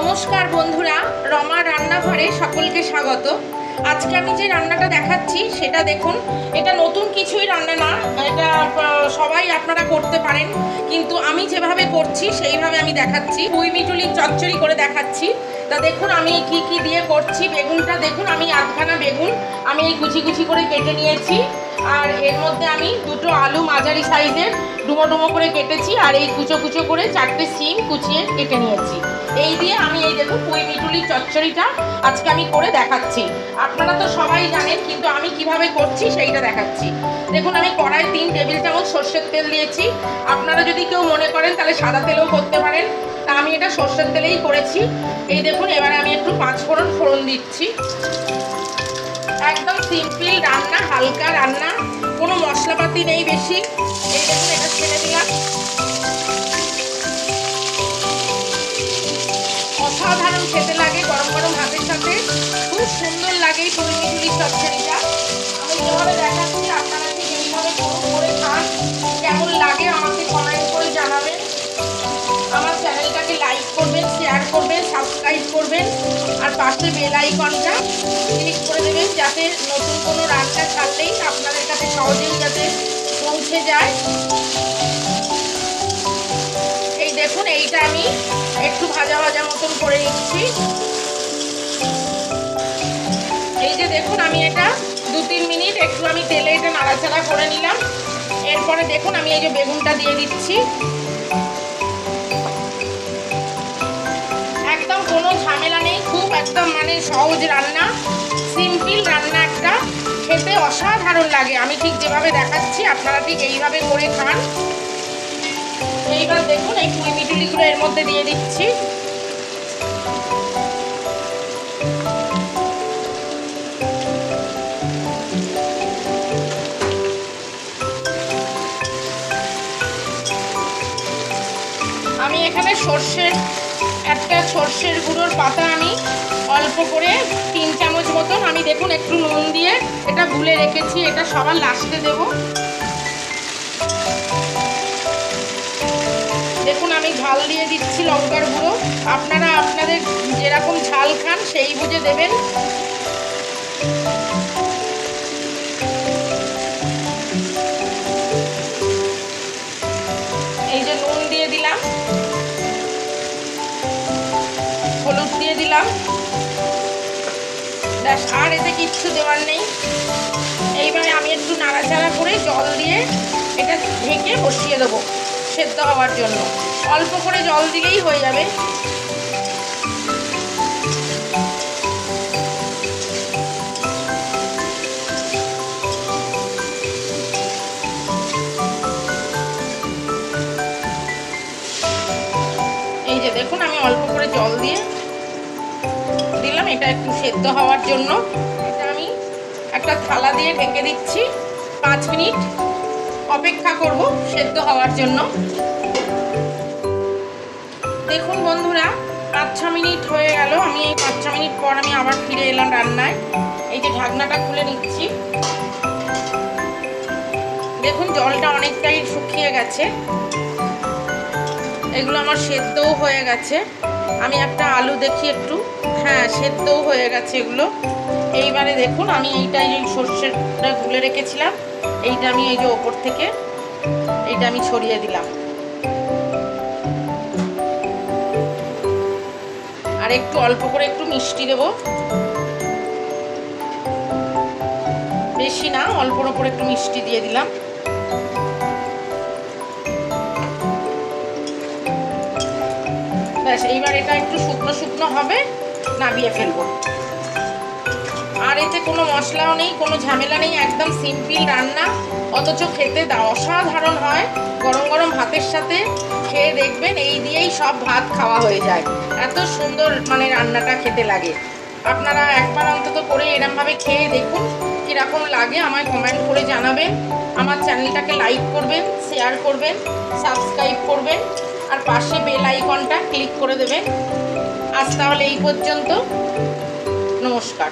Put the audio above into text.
নমস্কার বন্ধুরা, রমা রান্নাঘরে সকলকে স্বাগত। আজকে আমি যে রান্নাটা দেখাচ্ছি সেটা দেখুন, এটা নতুন কিছুই রান্না না, এটা সবাই আপনারা করতে পারেন, কিন্তু আমি যেভাবে করছি সেইভাবে আমি দেখাচ্ছি। পুঁই মিটুলির চচ্চড়ি করে দেখাচ্ছি। তা দেখুন আমি কি কি দিয়ে করছি। বেগুনটা দেখুন, আমি আধখানা বেগুন আমি এই কুচি কুচি করে কেটে নিয়েছি, আর এর মধ্যে আমি দুটো আলু মাঝারি সাইজের ডুমো ডুমো করে কেটেছি, আর এই কুচো কুচো করে 4টে সিম কুচিয়ে কেটে নিয়েছি। এই দিয়ে আমি এই দেখুন পুঁই মিটুলির চচ্চড়িটা আজকে আমি করে দেখাচ্ছি। আপনারা তো সবাই জানেন, কিন্তু আমি কিভাবে করছি সেইটা দেখাচ্ছি। দেখুন আমি কড়াই 3 টেবিল চামচ সর্ষের তেল দিয়েছি। আপনারা যদি কেউ মনে করেন তাহলে সাদা তেলেও করতে পারেন, তা আমি এটা সর্ষের তেলেই করেছি। এই দেখুন এবারে আমি একটু 5 ফোড়ন দিচ্ছি। একদম সিম্পল রান্না, হালকা রান্না, কোনো মশলাপাতি নেই বেশি। এই দেখুন এটা ছেড়ে দিলাম। অসাধারণ খেতে লাগে গরম গরম ভাতের সাথে, খুব সুন্দর লাগে এই পুঁই মিটুলির চচ্চড়িটা। আমি যেভাবে দেখাচ্ছি আপনারা ঠিক এইভাবে করে খান, কেমন লাগে আমাকে কমেন্ট করে জানাবেন। আমার চ্যানেলটাকে লাইক করবেন, শেয়ার করবেন, সাবস্ক্রাইব করবেন, আর পাশে বেল আইকনটা ক্লিক করে দেবেন, যাতে নতুন কোনো রান্না ছাড়লেই আপনাদের কাছে সহজেই যাতে পৌঁছে যায়। এই দেখুন এইটা আমি একটু ভাজা ভাজা মতন করে নিচ্ছি। এই যে দেখুন আমি এটা 2-3 মিনিট একটু আমি তেলে এটা নাড়াচাড়া করে নিলাম। এরপরে দেখুন আমি এই যে বেগুনটা দিয়ে দিচ্ছি। একদম কোনো ঝামেলা নেই, খুব একদম মানে সহজ রান্না, সিম্পল রান্না, একটা খেতে অসাধারণ লাগে। আমি ঠিক যেভাবে দেখাচ্ছি আপনারা ঠিক এইভাবে করে খান। এইবার দেখুন এই পুঁই মিটুলিগুলো এর মধ্যে দিয়ে দিচ্ছি। আমি এখানে একটা সর্ষের গুঁড়োর পাতা আমি অল্প করে 3 চামচ মতন আমি দেখুন একটু নুন দিয়ে এটা গুলে রেখেছি, এটা সবার লাস্টে দেব। দেখুন আমি ঝাল দিয়ে দিচ্ছি লঙ্কার গুঁড়ো, আপনারা আপনাদের যেরকম ঝাল খান সেই বুঝে দেবেন। এই যে নুন দিয়ে দিলাম, হলুদ দিয়ে দিলাম, ব্যাস, আর এতে কিচ্ছু দেওয়ার নেই। এইবারে আমি একটু নাড়াচাড়া করে জল দিয়ে এটা ঢেকে বসিয়ে দেবো সেদ্ধ হওয়ার জন্য। অল্প করে জল দিলেই হয়ে যাবে। এই যে দেখুন আমি অল্প করে জল দিয়ে দিলাম এটা একটু সেদ্ধ হওয়ার জন্য। এটা আমি একটা থালা দিয়ে ঢেকে দিচ্ছি, 5 মিনিট অপেক্ষা করব সেদ্ধ হওয়ার জন্য। দেখুন বন্ধুরা 5-6 মিনিট হয়ে গেল। আমি এই 5-6 মিনিট পর আমি আবার ফিরে এলাম রান্নায়। এই যে ঢাকনাটা খুলে নিচ্ছি। দেখুন জলটা অনেকটাই শুকিয়ে গেছে, এগুলো আমার সেদ্ধও হয়ে গেছে। আমি একটা আলু দেখি একটু, হ্যাঁ সেদ্ধও হয়ে গেছে এগুলো। এইবারে দেখুন আমি এইটাই যে সর্ষেটা গুলে রেখেছিলাম এইটা আমি এই যে ওপর থেকে এইটা আমি ছড়িয়ে দিলাম। আর একটু অল্প করে একটু মিষ্টি দেব, বেশি না, অল্পর ওপর একটু মিষ্টি দিয়ে দিলাম। ব্যাস, এইবার এটা একটু শুকনো শুকনো হবে, নামিয়ে ফেলবো। আর এতে কোনো মশলাও নেই, কোনো ঝামেলা নেই, একদম সিম্পল রান্না, অথচ খেতে অসাধারণ হয়। গরম গরম ভাতের সাথে খেয়ে দেখবেন, এই দিয়েই সব ভাত খাওয়া হয়ে যায়, এত সুন্দর মানে রান্নাটা খেতে লাগে। আপনারা একবার অন্তত করে এরমভাবে খেয়ে দেখুন কীরকম লাগে, আমায় কমেন্ট করে জানাবেন। আমার চ্যানেলটাকে লাইক করবেন, শেয়ার করবেন, সাবস্ক্রাইব করবেন, আর পাশে বেল আইকনটা ক্লিক করে দেবেন। আজ তাহলে এই পর্যন্ত, নমস্কার।